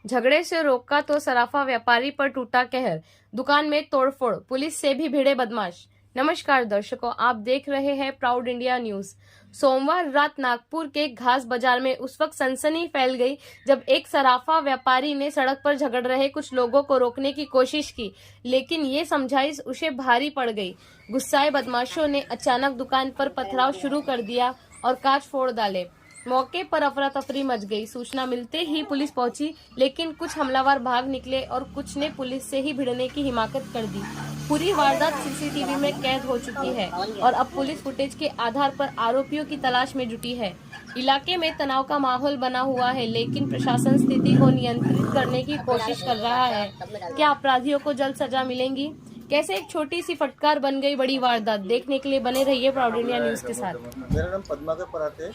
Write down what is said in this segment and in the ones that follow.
झगड़े से रोका तो सराफा व्यापारी पर टूटा कहर, दुकान में तोड़फोड़, पुलिस से भी भिड़े बदमाश। नमस्कार दर्शकों, आप देख रहे हैं प्राउड इंडिया न्यूज। सोमवार रात नागपुर के घास बाजार में उस वक्त सनसनी फैल गई जब एक सराफा व्यापारी ने सड़क पर झगड़ रहे कुछ लोगों को रोकने की कोशिश की, लेकिन ये समझाइश उसे भारी पड़ गई। गुस्साए बदमाशों ने अचानक दुकान पर पथराव शुरू कर दिया और कांच फोड़ डाले। मौके पर अफरा तफरी मच गई। सूचना मिलते ही पुलिस पहुंची, लेकिन कुछ हमलावर भाग निकले और कुछ ने पुलिस से ही भिड़ने की हिमाकत कर दी। पूरी वारदात सीसीटीवी में कैद हो चुकी है और अब पुलिस फुटेज के आधार पर आरोपियों की तलाश में जुटी है। इलाके में तनाव का माहौल बना हुआ है, लेकिन प्रशासन स्थिति को नियंत्रित करने की कोशिश कर रहा है। क्या अपराधियों को जल्द सजा मिलेगी? कैसे एक छोटी सी फटकार बन गई बड़ी वारदात? देखने के लिए बने रहिए प्राउड इंडिया न्यूज के साथ। मेरा नाम पद्माकर पराते,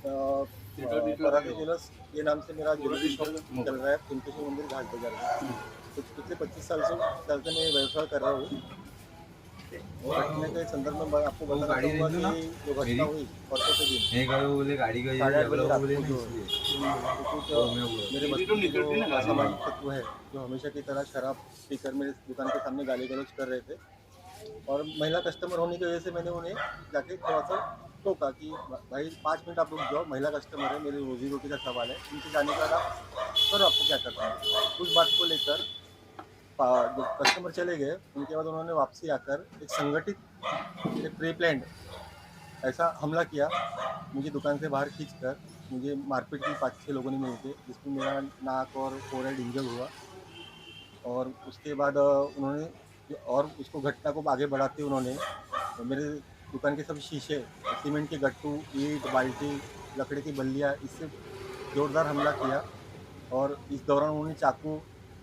पराते ज्वेलर्स ये नाम से मेरा ज्वेलरी शॉप चल रहा है कुंतेश्वर मंदिर घाट बाजार में। कुछ पिछले 25 साल से मैं व्यवसाय कर रहा हूँ। घटने के संदर्भ में मैं आपको बताना चाहूँगा कि जो घटना हुई परसों के दिन गाड़ी का 8:30 बजे रात को जो मेरे बस्ती के जो असामाजिक तत्व है जो हमेशा की तरह शराब पीकर मेरे दुकान के सामने गाली गलौज कर रहे थे और महिला कस्टमर होने की वजह से मैंने उन्हें जाके थोड़ा सा टोका कि भाई 5 मिनट आप रुक जाओ, महिला कस्टमर है, मेरी रोजी रोटी का सवाल है, उनके जाने के बाद आप करो, आपको क्या करना है। उस बात को लेकर जो कस्टमर चले गए उनके बाद उन्होंने वापसी आकर एक संगठित एक प्री प्लान्ड ऐसा हमला किया। मुझे दुकान से बाहर खींचकर मुझे मारपीट की 5-6 लोगों ने मिलकर, जिसमें मेरा नाक और फोरहेड इंजर हुआ। और उसके बाद उन्होंने और उसको घटना को आगे बढ़ाते उन्होंने मेरे दुकान के सब शीशे, सीमेंट के गट्टू, ईंट, बाल्टी, लकड़ी की बल्लियाँ, इससे ज़ोरदार हमला किया। और इस दौरान उन्होंने चाकू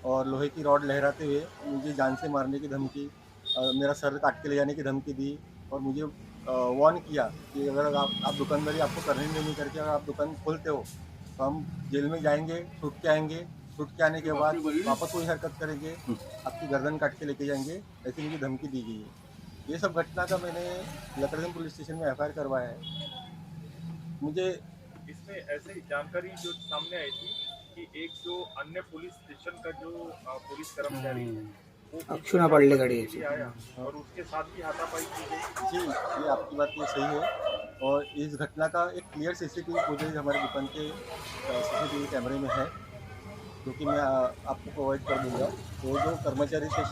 और लोहे की रॉड लहराते हुए मुझे जान से मारने की धमकी, मेरा सर काट के ले जाने की धमकी दी और मुझे वार्न किया कि अगर आप दुकानदारी आपको करने नहीं करके अगर आप दुकान खोलते हो तो हम जेल में जाएंगे, छूट के आएंगे, छूट के आने के बाद वापस वही हरकत करेंगे, आपकी गर्दन काट के लेके जाएंगे, ऐसी मुझे धमकी दी गई है। ये सब घटना का मैंने लकड़गंज पुलिस स्टेशन में एफआईआर करवाया है। मुझे इसमें ऐसे ही जानकारी जो सामने आई थी कि एक जो अन्य पुलिस स्टेशन का जो पुलिस कर्मचारी है वो अक्षुणा पडले गाड़ी भी आया और उसके साथ भी हाथापाई की गई। जी, ये आपकी बात ये सही है और इस घटना का एक क्लियर सीसीटीवी फुटेज हमारे दुकान के सीसीटीवी कैमरे में है, जो कि मैं आपको प्रोवाइड कर दूंगा। तो जो कर्मचारी थे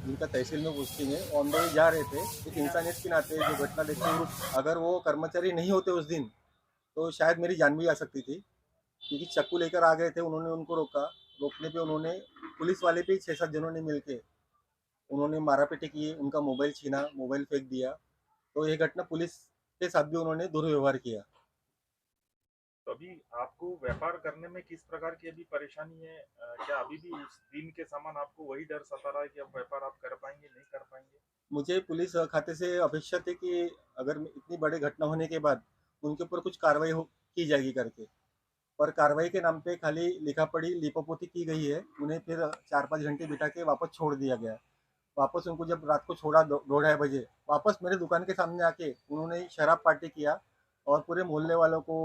जिनका तहसील में पोस्टिंग है, ऑन द वे जा रहे थे, एक इंसानियत के नाते जो घटना देखते हुए अगर वो कर्मचारी नहीं होते उस दिन तो शायद मेरी जान भी आ सकती थी, क्योंकि चाकू लेकर आ गए थे। उन्होंने उनको रोका, रोकने पे उन्होंने पुलिस वाले पे 6-7 जनों ने मिलके उन्होंने मारापीटी की, उनका मोबाइल छीना, मोबाइल फेंक दिया। तो ये घटना पुलिस के साथ भी उन्होंने दुर्व्यवहार किया। तो अभी आपको व्यापार करने में किस प्रकार की अभी परेशानी है? क्या अभी भी उस दिन के समान आपको वही डर सता रहा है कि अब व्यापार आप कर पाएंगे नहीं कर पाएंगे? मुझे पुलिस खाते से अपेक्षा थी कि अगर इतनी बड़ी घटना होने के बाद उनके ऊपर कुछ कार्रवाई की जाएगी करके, पर कार्रवाई के नाम पे खाली लिखा पढ़ी लिपापोती की गई है। उन्हें फिर 4-5 घंटे बिठा के वापस छोड़ दिया गया। वापस उनको जब रात को छोड़ा 2-2:30 बजे, वापस मेरे दुकान के सामने आके उन्होंने शराब पार्टी किया और पूरे मोहल्ले वालों को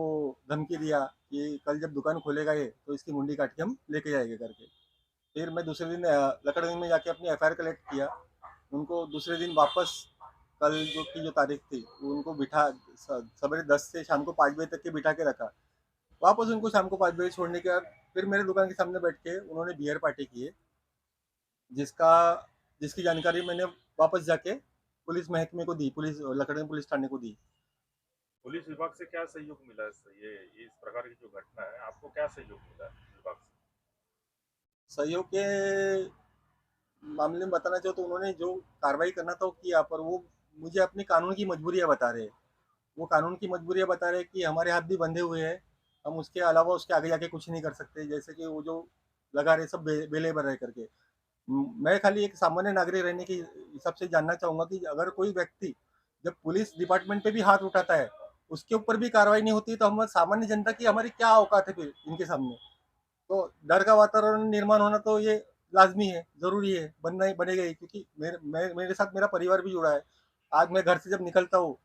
धमकी दिया कि कल जब दुकान खोलेगा ये तो इसकी मुंडी काट के हम लेके जाएंगे करके। फिर मैं दूसरे दिन लकड़गंज में जाके अपनी एफआईआर कलेक्ट किया। उनको दूसरे दिन वापस कल जो तारीख थी उनको बिठा सवेरे 10 से शाम को 5 बजे तक के बिठा के रखा। वापस उनको शाम को 5 बजे छोड़ने के बाद फिर मेरे दुकान के सामने बैठ के उन्होंने बियर पार्टी की है, जिसका जिसकी जानकारी मैंने वापस जाके पुलिस महकमे को दी, पुलिस लकड़गंज पुलिस थाने को दी। पुलिस विभाग से क्या सहयोग मिला है? ये इस प्रकार की जो घटना है आपको क्या सहयोग मिला है विभाग से? सहयोग के मामले में बताना चाहो तो उन्होंने जो कार्रवाई करना था वो किया, पर वो मुझे अपनी कानून की मजबूरियां बता रहे हैं। वो कानून की मजबूरियां बता रहे हैं कि हमारे हाथ भी बंधे हुए हैं, हम उसके अलावा उसके आगे जाके कुछ नहीं कर सकते। जैसे कि वो जो लगा रहे सब बेलेबर है करके। मैं खाली एक सामान्य नागरिक रहने के हिसाब से जानना चाहूंगा कि अगर कोई व्यक्ति जब पुलिस डिपार्टमेंट पे भी हाथ उठाता है उसके ऊपर भी कार्रवाई नहीं होती तो हम सामान्य जनता की हमारी क्या औकात है फिर इनके सामने। तो डर का वातावरण निर्माण होना तो ये लाजमी है, जरूरी है, बनना ही बनेगा ही, क्योंकि मेरे साथ मेरा परिवार भी जुड़ा है। आज मैं घर से जब निकलता हूँ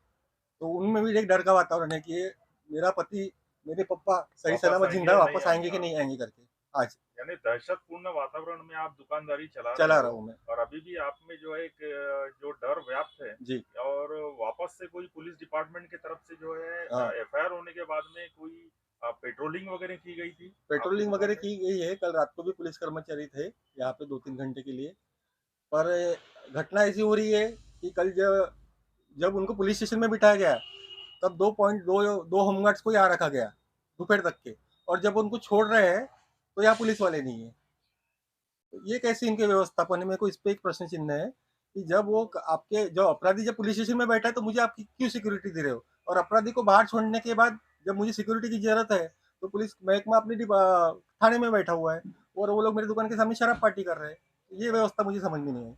तो उनमें भी एक डर का वातावरण है कि ये मेरा पति मेरे पापा सही वापस सलामत आएंगे जिंदा या वापस नहीं आएंगे कि आएंगे? नहीं आएंगे करके आज यानी दहशतपूर्ण वातावरण में आप दुकानदारी चला रहे चला हो रहा हूँ मैं। और अभी भी आप में जो है एक जो डर व्याप्त है जी और वापस से कोई पुलिस डिपार्टमेंट की तरफ से जो है हाँ, एफआईआर होने के बाद में कोई पेट्रोलिंग वगैरह की गई थी आपकी पेट्रोलिंग दुकान वगैरह में? की गई है। कल रात को भी पुलिस कर्मचारी थे यहाँ पे 2-3 घंटे के लिए। पर घटना ऐसी हो रही है कि कल जब जब उनको पुलिस स्टेशन में बिठाया गया तब 2 होमगार्ड्स को यहाँ रखा गया दोपहर तक के, और जब उनको छोड़ रहे हैं तो यहाँ पुलिस वाले नहीं है। तो ये कैसे इनके व्यवस्थापन है? मेरे को इस पे एक प्रश्न चिन्ह है कि जब वो आपके जो अपराधी जब पुलिस स्टेशन में बैठा है तो मुझे आपकी क्यों सिक्योरिटी दे रहे हो, और अपराधी को बाहर छोड़ने के बाद जब मुझे सिक्योरिटी की जरूरत है तो पुलिस महकमा अपनी थाने में बैठा हुआ है और वो लोग मेरी दुकान के सामने शराब पार्टी कर रहे हैं। ये व्यवस्था मुझे समझ में नहीं आई।